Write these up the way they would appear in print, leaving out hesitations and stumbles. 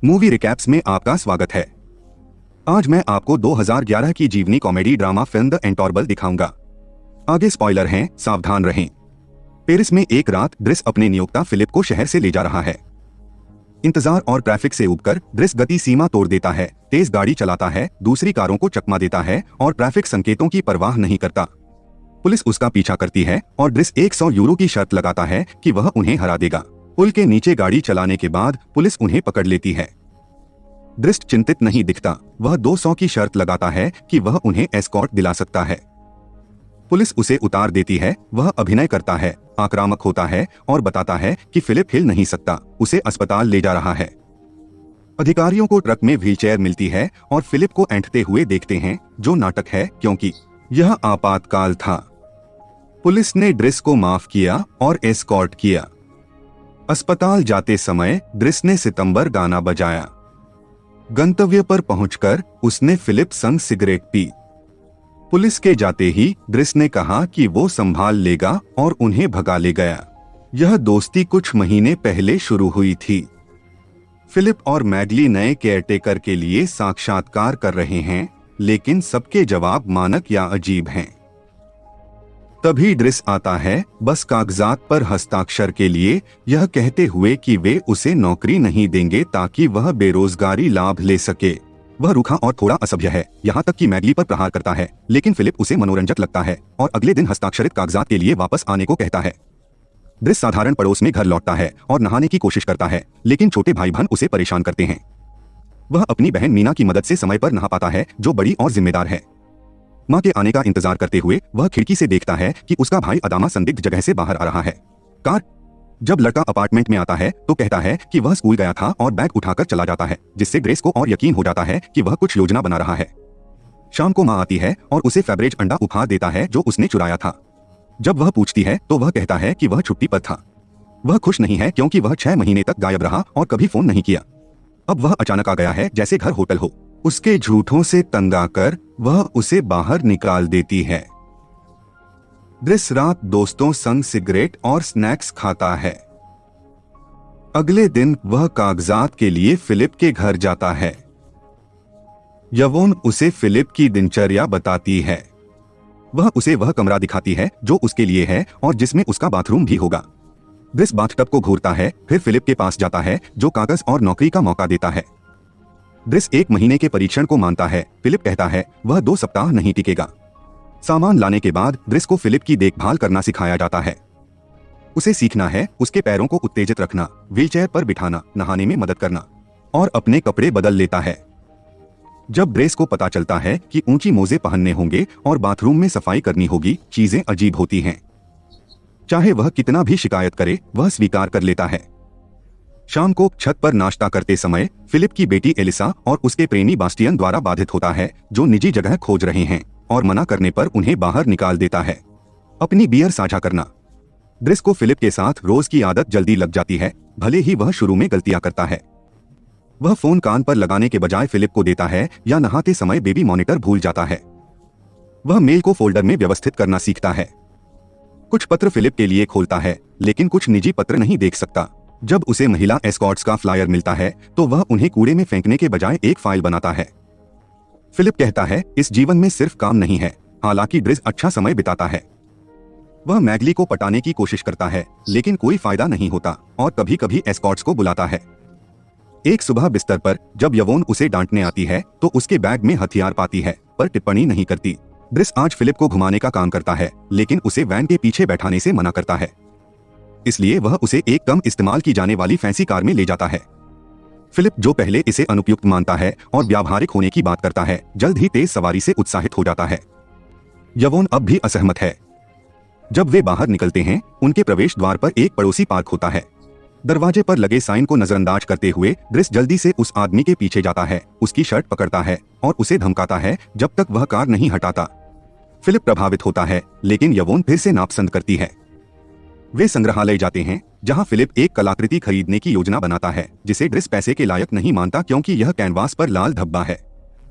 Movie recaps में आपका स्वागत है। आज मैं आपको 2011 की जीवनी कॉमेडी ड्रामा फिल्म द एंटॉर्बल दिखाऊंगा। आगे स्पॉइलर हैं, सावधान रहें। पेरिस में एक रात ड्रिस अपने नियोक्ता फिलिप को शहर से ले जा रहा है। इंतजार और ट्रैफिक से उबकर ड्रिस गति सीमा तोड़ देता है, तेज गाड़ी चलाता है, दूसरी कारों को चकमा देता है और ट्रैफिक संकेतों की परवाह नहीं करता। पुलिस उसका पीछा करती है और ड्रिस 100 यूरो की शर्त लगाता है कि वह उन्हें हरा देगा। पुल के नीचे गाड़ी चलाने के बाद पुलिस उन्हें पकड़ लेती है। ड्रिस चिंतित नहीं दिखता, वह 200 की शर्त लगाता है कि वह उन्हें एस्कॉर्ट दिला सकता है। पुलिस उसे उतार देती है, वह अभिनय करता है, आक्रामक होता है और बताता है कि फिलिप हिल नहीं सकता, उसे अस्पताल ले जा रहा है। अधिकारियों को ट्रक में व्हीलचेयर मिलती है और फिलिप को ऐंठते हुए देखते हैं, जो नाटक है क्योंकि यह आपातकाल था। पुलिस ने ड्रिस को माफ किया और एस्कॉर्ट किया। अस्पताल जाते समय ड्रिस ने सितंबर गाना बजाया। गंतव्य पर पहुंचकर उसने फिलिप संग सिगरेट पी। पुलिस के जाते ही ड्रिस ने कहा कि वो संभाल लेगा और उन्हें भगा ले गया। यह दोस्ती कुछ महीने पहले शुरू हुई थी। फिलिप और मैगली नए केयरटेकर के लिए साक्षात्कार कर रहे हैं, लेकिन सबके जवाब मानक या अजीब हैं। तभी ड्रिस आता है, बस कागजात पर हस्ताक्षर के लिए, यह कहते हुए कि वे उसे नौकरी नहीं देंगे ताकि वह बेरोजगारी लाभ ले सके। वह रूखा और थोड़ा असभ्य है, यहाँ तक कि मैगली पर प्रहार करता है, लेकिन फिलिप उसे मनोरंजक लगता है और अगले दिन हस्ताक्षरित कागजात के लिए वापस आने को कहता है। ड्रिस साधारण पड़ोस में घर लौटता है और नहाने की कोशिश करता है, लेकिन छोटे भाई बहन उसे परेशान करते हैं। वह अपनी बहन मीना की मदद से समय पर नहा पाता है, जो बड़ी और जिम्मेदार है। मां के आने का इंतजार करते हुए वह खिड़की से देखता है कि उसका भाई अदामा संदिग्ध जगह से बाहर आ रहा है। कार जब लड़का अपार्टमेंट में आता है तो कहता है कि वह स्कूल गया था और बैग उठाकर चला जाता है, जिससे ग्रेस को और यकीन हो जाता है कि वह कुछ योजना बना रहा है। शाम को मां आती है और उसे फेवरेज अंडा उपहार देता है जो उसने चुराया था। जब वह पूछती है तो वह कहता है कि वह छुट्टी पर था। वह खुश नहीं है क्योंकि वह 6 महीने तक गायब रहा और कभी फोन नहीं किया। अब वह अचानक आ गया है, जैसे घर होटल हो। उसके झूठों से तंग आकर वह उसे बाहर निकाल देती है। ड्रिस रात दोस्तों संग सिगरेट और स्नैक्स खाता है। अगले दिन वह कागजात के लिए फिलिप के घर जाता है। यवोन उसे फिलिप की दिनचर्या बताती है। वह उसे वह कमरा दिखाती है जो उसके लिए है और जिसमें उसका बाथरूम भी होगा। ड्रिस बाथटब को घूरता है, फिर फिलिप के पास जाता है जो कागज और नौकरी का मौका देता है। ड्रिस 1 महीने के परीक्षण को मानता है। फिलिप कहता है वह 2 सप्ताह नहीं टिकेगा। सामान लाने के बाद ड्रिस को फिलिप की देखभाल करना सिखाया जाता है। उसे सीखना है उसके पैरों को उत्तेजित रखना, व्हीलचेयर पर बिठाना, नहाने में मदद करना और अपने कपड़े बदल लेता है। जब ड्रिस को पता चलता है कि ऊंची मोजे पहनने होंगे और बाथरूम में सफाई करनी होगी, चीजें अजीब होती हैं। चाहे वह कितना भी शिकायत करे, वह स्वीकार कर लेता है। शाम को छत पर नाश्ता करते समय फिलिप की बेटी एलिसा और उसके प्रेमी बास्टियन द्वारा बाधित होता है, जो निजी जगह खोज रहे हैं और मना करने पर उन्हें बाहर निकाल देता है। अपनी बियर साझा करना। ड्रिस को फिलिप के साथ रोज की आदत जल्दी लग जाती है, भले ही वह शुरू में गलतियां करता है। वह फोन कान पर लगाने के बजाय फिलिप को देता है या नहाते समय बेबी मॉनिटर भूल जाता है। वह मेल को फोल्डर में व्यवस्थित करना सीखता है। कुछ पत्र फिलिप के लिए खोलता है, लेकिन कुछ निजी पत्र नहीं देख सकता। जब उसे महिला एस्कॉर्ट्स का फ्लायर मिलता है तो वह उन्हें कूड़े में फेंकने के बजाय एक फाइल बनाता है। फिलिप कहता है इस जीवन में सिर्फ काम नहीं है, हालांकि ड्रिस अच्छा समय बिताता है। वह मैगली को पटाने की कोशिश करता है, लेकिन कोई फायदा नहीं होता और कभी कभी एस्कॉर्ट्स को बुलाता है। एक सुबह बिस्तर पर जब यवोन उसे डांटने आती है तो उसके बैग में हथियार पाती है, पर टिप्पणी नहीं करती। ड्रिस आज फिलिप को घुमाने का काम करता है, लेकिन उसे वैन के पीछे बैठाने से मना करता है। इसलिए वह उसे एक कम इस्तेमाल की जाने वाली फैंसी कार में ले जाता है। फिलिप, जो पहले इसे अनुपयुक्त मानता है और व्यावहारिक होने की बात करता है, जल्द ही तेज सवारी से उत्साहित हो जाता है। यवोन अब भी असहमत है। जब वे बाहर निकलते हैं, उनके प्रवेश द्वार पर एक पड़ोसी पार्क होता है। दरवाजे पर लगे साइन को नजरअंदाज करते हुए ड्रिस जल्दी से उस आदमी के पीछे जाता है, उसकी शर्ट पकड़ता है और उसे धमकाता है जब तक वह कार नहीं हटाता। फिलिप प्रभावित होता है, लेकिन यवोन फिर से नापसंद करती है। वे संग्रहालय जाते हैं, जहां फिलिप एक कलाकृति खरीदने की योजना बनाता है, जिसे ड्रिस पैसे के लायक नहीं मानता क्योंकि यह कैनवास पर लाल धब्बा है।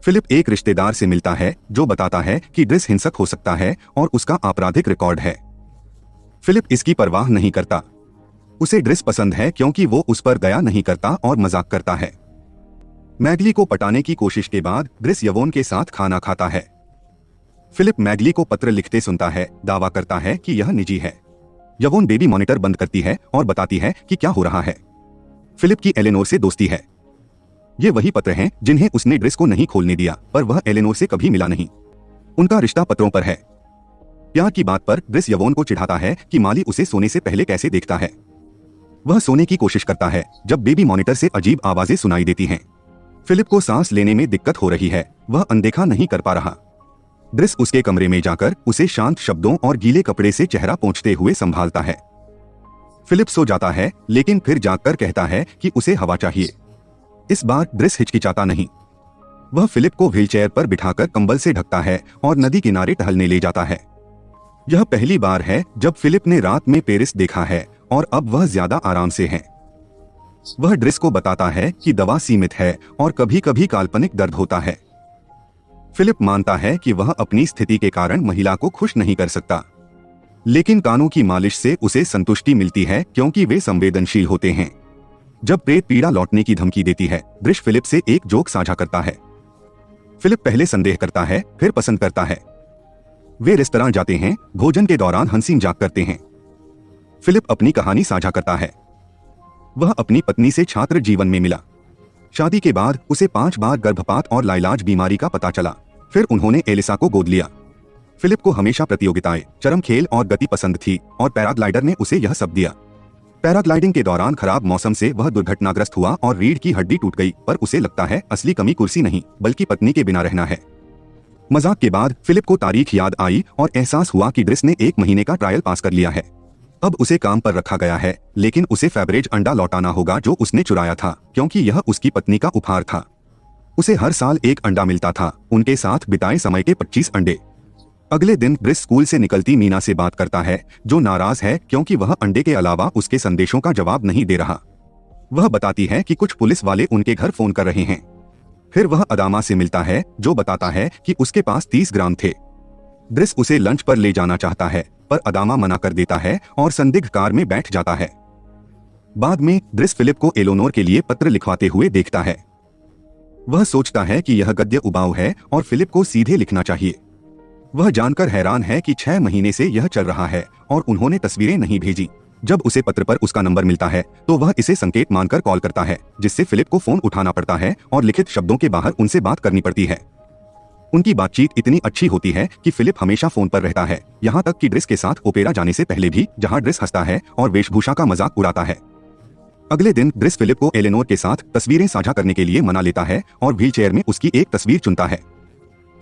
फिलिप एक रिश्तेदार से मिलता है जो बताता है कि ड्रिस हिंसक हो सकता है और उसका आपराधिक रिकॉर्ड है। फिलिप इसकी परवाह नहीं करता। उसे ड्रिस पसंद है क्योंकि वो उस पर दया नहीं करता और मजाक करता है। मैगली को पटाने की कोशिश के बाद ड्रिस यवोन के साथ खाना खाता है। फिलिप मैगली को पत्र लिखते सुनता है, दावा करता है कि यह निजी है। यवोन बेबी मॉनिटर बंद करती है और बताती है कि क्या हो रहा है। फिलिप की एलेनोर से दोस्ती है। ये वही पत्र हैं जिन्हें उसने ड्रिस को नहीं खोलने दिया, पर वह एलेनोर से कभी मिला नहीं। उनका रिश्ता पत्रों पर है। प्यार की बात पर ड्रिस यवोन को चिढ़ाता है कि माली उसे सोने से पहले कैसे देखता है। वह सोने की कोशिश करता है जब बेबी मॉनिटर से अजीब आवाजें सुनाई देती हैं। फिलिप को सांस लेने में दिक्कत हो रही है, वह अनदेखा नहीं कर पा रहा। ड्रिस उसके कमरे में जाकर उसे शांत शब्दों और गीले कपड़े से चेहरा पोंछते हुए संभालता है। फिलिप सो जाता है, लेकिन फिर जागकर कहता है कि उसे हवा चाहिए। इस बार ड्रिस हिचकिचाता नहीं। वह फिलिप को व्हीलचेयर पर बिठाकर कंबल से ढकता है और नदी किनारे टहलने ले जाता है। यह पहली बार है जब फिलिप ने रात में पेरिस देखा है और अब वह ज्यादा आराम से है। वह ड्रिस को बताता है कि दवा सीमित है और कभी कभी काल्पनिक दर्द होता है। फिलिप मानता है कि वह अपनी स्थिति के कारण महिला को खुश नहीं कर सकता, लेकिन कानों की मालिश से उसे संतुष्टि मिलती है क्योंकि वे संवेदनशील होते हैं। जब प्रेत पीड़ा लौटने की धमकी देती है, ड्रिस फिलिप से एक जोक साझा करता है। फिलिप पहले संदेह करता है, फिर पसंद करता है। वे रेस्तरां जाते हैं, भोजन के दौरान हंसी मजाक करते हैं। फिलिप अपनी कहानी साझा करता है। वह अपनी पत्नी से छात्र जीवन में मिला। शादी के बाद उसे 5 बार गर्भपात और लाइलाज बीमारी का पता चला। फिर उन्होंने एलिसा को गोद लिया। फिलिप को हमेशा प्रतियोगिताएं, चरम खेल और गति पसंद थी और पैराग्लाइडर ने उसे यह सब दिया। पैराग्लाइडिंग के दौरान खराब मौसम से वह दुर्घटनाग्रस्त हुआ और रीढ़ की हड्डी टूट गई, पर उसे लगता है असली कमी कुर्सी नहीं बल्कि पत्नी के बिना रहना है। मजाक के बाद फिलिप को तारीख याद आई और एहसास हुआ कि ड्रिस ने 1 महीने का ट्रायल पास कर लिया है। अब उसे काम पर रखा गया है, लेकिन उसे फेबरेज अंडा लौटाना होगा जो उसने चुराया था, क्योंकि यह उसकी पत्नी का उपहार था। उसे हर साल 1 अंडा मिलता था, उनके साथ बिताए समय के 25 अंडे। अगले दिन ड्रिस स्कूल से निकलती मीना से बात करता है, जो नाराज है क्योंकि वह अंडे के अलावा उसके संदेशों का जवाब नहीं दे रहा। वह बताती है कि कुछ पुलिस वाले उनके घर फोन कर रहे हैं। फिर वह अदामा से मिलता है, जो बताता है कि उसके पास 30 ग्राम थे। ड्रिस उसे लंच पर ले जाना चाहता है, पर अदामा मना कर देता है और संदिग्ध कार में बैठ जाता है। बाद में ड्रिस फिलिप को एलोनोर के लिए पत्र लिखवाते हुए देखता है। वह सोचता है कि यह गद्य उबाऊ है और फिलिप को सीधे लिखना चाहिए। वह जानकर हैरान है कि 6 महीने से यह चल रहा है और उन्होंने तस्वीरें नहीं भेजी। जब उसे पत्र पर उसका नंबर मिलता है तो वह इसे संकेत मानकर कॉल करता है, जिससे फिलिप को फोन उठाना पड़ता है और लिखित शब्दों के बाहर उनसे बात करनी पड़ती है। उनकी बातचीत इतनी अच्छी होती है कि फिलिप हमेशा फोन पर रहता है, यहाँ तक कि ड्रिस के साथ ओपेरा जाने से पहले भी, जहाँ ड्रिस हंसता है और वेशभूषा का मजाक उड़ाता है। अगले दिन ड्रिस फिलिप को एलेनोर के साथ तस्वीरें साझा करने के लिए मना लेता है और व्हीलचेयर में उसकी एक तस्वीर चुनता है।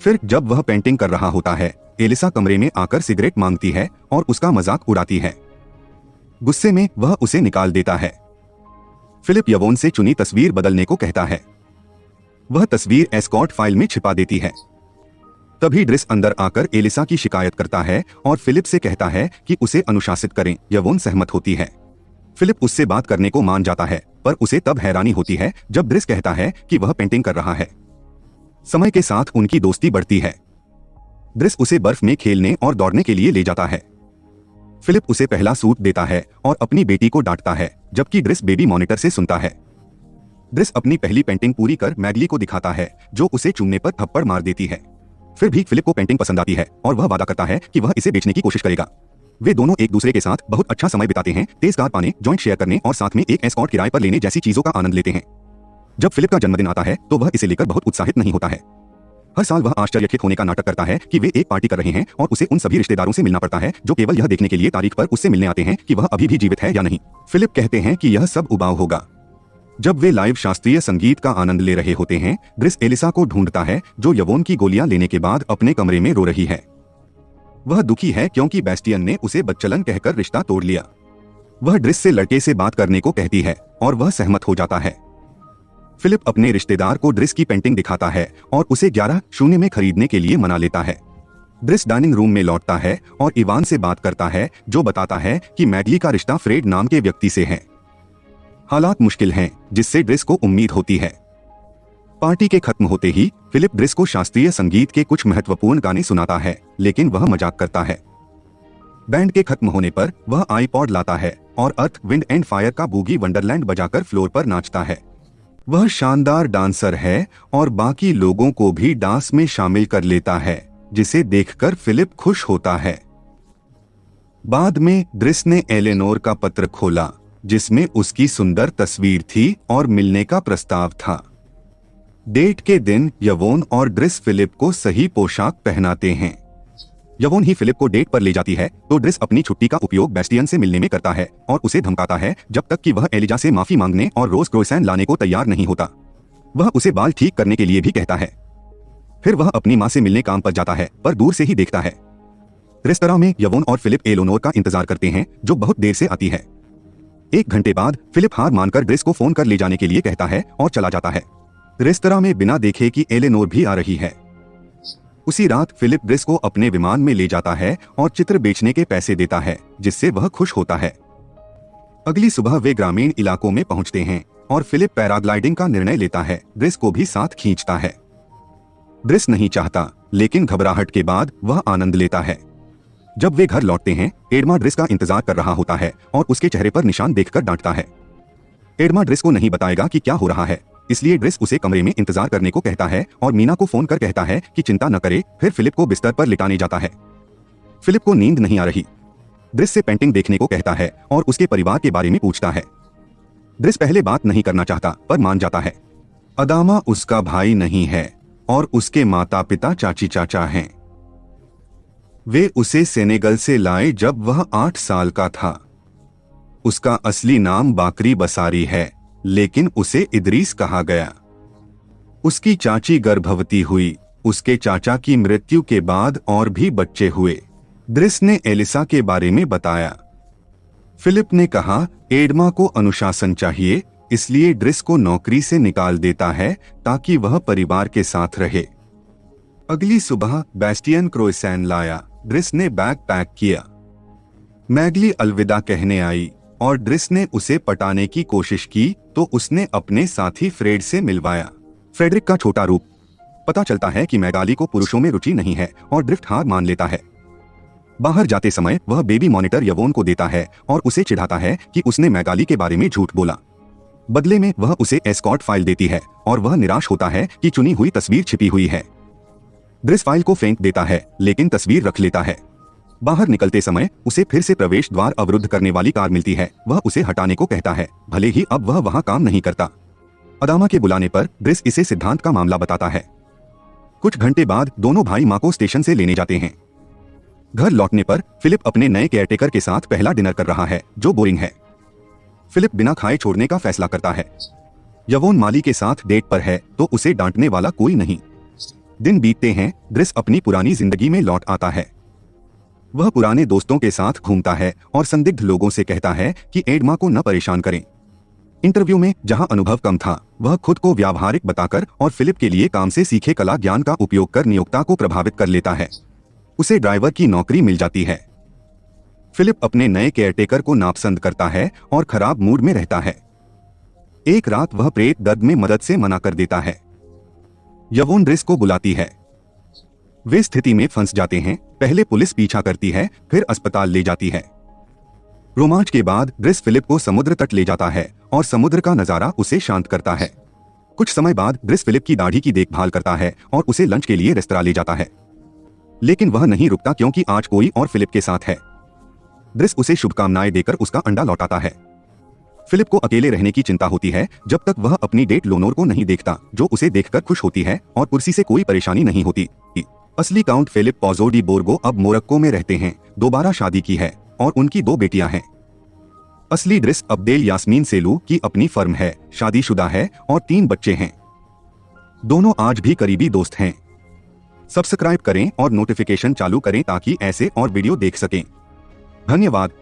फिर जब वह पेंटिंग कर रहा होता है, एलिसा कमरे में आकर सिगरेट मांगती है और उसका मजाक उड़ाती है। गुस्से में वह उसे निकाल देता है। फिलिप यवोन से चुनी तस्वीर बदलने को कहता है। वह तस्वीर एस्कॉर्ट फाइल में छिपा देती है। तभी ड्रिस अंदर आकर एलिसा की शिकायत करता है और फिलिप से कहता है कि उसे अनुशासित करें। यवोन सहमत होती है। फिलिप उससे बात करने को मान जाता है, पर उसे तब हैरानी होती है जब ड्रिस कहता है कि वह पेंटिंग कर रहा है। समय के साथ उनकी दोस्ती बढ़ती है। ड्रिस उसे बर्फ में खेलने और दौड़ने के लिए ले जाता है। फिलिप उसे पहला सूट देता है और अपनी बेटी को डांटता है, जबकि ड्रिस बेबी मॉनिटर से सुनता है। ड्रिस अपनी पहली पेंटिंग पूरी कर मैगली को दिखाता है, जो उसे चूमने पर थप्पड़ मार देती है। फिर भी फिलिप को पेंटिंग पसंद आती है और वह वादा करता है कि वह इसे बेचने की कोशिश करेगा। वे दोनों एक दूसरे के साथ बहुत अच्छा समय बिताते हैं, तेज कार पाने, जॉइंट शेयर करने और साथ में एक एस्कॉर्ट किराए पर लेने जैसी चीजों का आनंद लेते हैं। जब फिलिप का जन्मदिन आता है तो वह इसे लेकर बहुत उत्साहित नहीं होता है। हर साल वह आश्चर्यचकित होने का नाटक करता है कि वे एक पार्टी कर रहे हैं और उसे उन सभी रिश्तेदारों से मिलना पड़ता है जो केवल यह देखने के लिए तारीख पर उससे मिलने आते हैं कि वह अभी भी जीवित है या नहीं। फिलिप कहते हैं कि यह सब उबाऊ होगा। जब वे लाइव शास्त्रीय संगीत का आनंद ले रहे होते हैं, ड्रिस एलिसा को ढूंढता है, जो यवोन की गोलियां लेने के बाद अपने कमरे में रो रही है। वह दुखी है क्योंकि बेस्टियन ने उसे बच्चलन कहकर रिश्ता तोड़ लिया। वह ड्रिस से लड़के से बात करने को कहती है और वह सहमत हो जाता है। फिलिप अपने रिश्तेदार को ड्रिस की पेंटिंग दिखाता है और उसे 11,000 में खरीदने के लिए मना लेता है। ड्रिस डाइनिंग रूम में लौटता है और इवान से बात करता है, जो बताता है कि मैगली का रिश्ता फ्रेड नाम के व्यक्ति से है। हालात मुश्किल हैं, जिससे ड्रिस को उम्मीद होती है। पार्टी के खत्म होते ही फिलिप ड्रिस को शास्त्रीय संगीत के कुछ महत्वपूर्ण गाने सुनाता है, लेकिन वह मजाक करता है। बैंड के खत्म होने पर वह आईपॉड लाता है और अर्थ, विंड एंड फायर का बूगी वंडरलैंड बजाकर फ्लोर पर नाचता है। वह शानदार डांसर है और बाकी लोगों को भी डांस में शामिल कर लेता है, जिसे देखकर फिलिप खुश होता है। बाद में ड्रिस ने एलेनोर का पत्र खोला, जिसमें उसकी सुंदर तस्वीर थी और मिलने का प्रस्ताव था। डेट के दिन यवोन और ड्रिस फिलिप को सही पोशाक पहनाते हैं। यवोन ही फिलिप को डेट पर ले जाती है तो ड्रिस अपनी छुट्टी का उपयोग बेस्टियन से मिलने में करता है और उसे धमकाता है जब तक कि वह एलिजा से माफी मांगने और रोज क्रोइसैन लाने को तैयार नहीं होता। वह उसे बाल ठीक करने के लिए भी कहता है। फिर वह अपनी माँ से मिलने काम पर जाता है, पर दूर से ही देखता है। रेस्तरां में यवोन और फिलिप एलेनोर का इंतजार करते हैं, जो बहुत देर से आती है। 1 घंटे बाद फिलिप हार मानकर ड्रिस को फोन कर ले जाने के लिए कहता है और चला जाता है। रेस्तरां में बिना देखे कि एलेनोर भी आ रही है। उसी रात फिलिप ड्रिस को अपने विमान में ले जाता है और चित्र बेचने के पैसे देता है, जिससे वह खुश होता है। अगली सुबह वे ग्रामीण इलाकों में पहुंचते हैं और फिलिप पैराग्लाइडिंग का निर्णय लेता है। ड्रिस को भी साथ खींचता है। ड्रिस नहीं चाहता, लेकिन घबराहट के बाद वह आनंद लेता है। जब वे घर लौटते हैं, एडमा ड्रिस का इंतजार कर रहा होता है और उसके चेहरे पर निशान देखकर डांटता है। एडमा ड्रिस को नहीं बताएगा कि क्या हो रहा है, इसलिए ड्रिस उसे कमरे में इंतजार करने को कहता है और मीना को फोन कर कहता है कि चिंता न करे। फिर फिलिप को बिस्तर पर लिटाने जाता है। फिलिप को नींद नहीं आ रही। ड्रिस से पेंटिंग देखने को कहता है और उसके परिवार के बारे में पूछता है। ड्रिस पहले बात नहीं करना चाहता, पर मान जाता है। अदामा उसका भाई नहीं है और उसके माता पिता चाची चाचा हैं। वे उसे सेनेगल से लाए जब वह 8 साल का था। उसका असली नाम बाकरी बसारी है, लेकिन उसे इदरीस कहा गया। उसकी चाची गर्भवती हुई। उसके चाचा की मृत्यु के बाद और भी बच्चे हुए। ड्रिस ने एलिसा के बारे में बताया। फिलिप ने कहा एडमा को अनुशासन चाहिए, इसलिए ड्रिस को नौकरी से निकाल देता है ताकि वह परिवार के साथ रहे। अगली सुबह बेस्टियन क्रोइसैन लाया। ड्रिस ने बैग पैक किया। मैगली अलविदा कहने आई और ड्रिस ने उसे पटाने की कोशिश की तो उसने अपने साथी फ्रेड से मिलवाया। फ्रेडरिक का छोटा रूप। पता चलता है कि मैगाली को पुरुषों में रुचि नहीं है और ड्रिफ्ट हार मान लेता है। बाहर जाते समय वह बेबी मॉनिटर यवोन को देता है और उसे चिढ़ाता है कि उसने मैगाली के बारे में झूठ बोला। बदले में वह उसे एस्कॉर्ट फाइल देती है और वह निराश होता है कि चुनी हुई तस्वीर छिपी हुई है। ड्रिस फाइल को फेंक देता है, लेकिन तस्वीर रख लेता है। बाहर निकलते समय उसे फिर से प्रवेश द्वार अवरुद्ध करने वाली कार मिलती है। वह उसे हटाने को कहता है, भले ही अब वह वहां काम नहीं करता। अदामा के बुलाने पर ड्रिस इसे सिद्धांत का मामला बताता है। कुछ घंटे बाद दोनों भाई माँ को स्टेशन से लेने जाते हैं। घर लौटने पर फिलिप अपने नए केयरटेकर के साथ पहला डिनर कर रहा है, जो बोरिंग है। फिलिप बिना खाए छोड़ने का फैसला करता है। यवोन माली के साथ डेट पर है तो उसे डांटने वाला कोई नहीं। दिन बीतते हैं। ड्रिस अपनी पुरानी जिंदगी में लौट आता है। वह पुराने दोस्तों के साथ घूमता है और संदिग्ध लोगों से कहता है कि एडमा को न परेशान करें। इंटरव्यू में जहां अनुभव कम था, वह खुद को व्यावहारिक बताकर और फिलिप के लिए काम से सीखे कला ज्ञान का उपयोग कर नियोक्ता को प्रभावित कर लेता है। उसे ड्राइवर की नौकरी मिल जाती है। फिलिप अपने नए केयरटेकर को नापसंद करता है और खराब मूड में रहता है। एक रात वह प्रेत दर्द में मदद से मना कर देता है। यवोन ड्रिस को बुलाती है। वे स्थिति में फंस जाते हैं। पहले पुलिस पीछा करती है, फिर अस्पताल ले जाती है। रोमांच के बाद ड्रिस फिलिप को समुद्र तट ले जाता है और समुद्र का नजारा उसे शांत करता है। कुछ समय बाद ड्रिस फिलिप की दाढ़ी की देखभाल करता है और उसे लंच के लिए रेस्तरां ले जाता है। लेकिन वह नहीं रुकता क्योंकि आज कोई और फिलिप के साथ है। ड्रिस उसे शुभकामनाएं देकर उसका अंडा लौटाता है। फिलिप को अकेले रहने की चिंता होती है जब तक वह अपनी डेट लोनोर को नहीं देखता, जो उसे देखकर खुश होती है और कुर्सी से कोई परेशानी नहीं होती। असली काउंट फिलिप पोज़ो डी बोर्गो अब मोरक्को में रहते हैं। दोबारा शादी की है और उनकी 2 बेटियां हैं। असली ड्रिस अब्देल यास्मीन सेलू की अपनी फर्म है, शादीशुदा है और 3 बच्चे हैं। दोनों आज भी करीबी दोस्त हैं। सब्सक्राइब करें और नोटिफिकेशन चालू करें ताकि ऐसे और वीडियो देख सकें। धन्यवाद।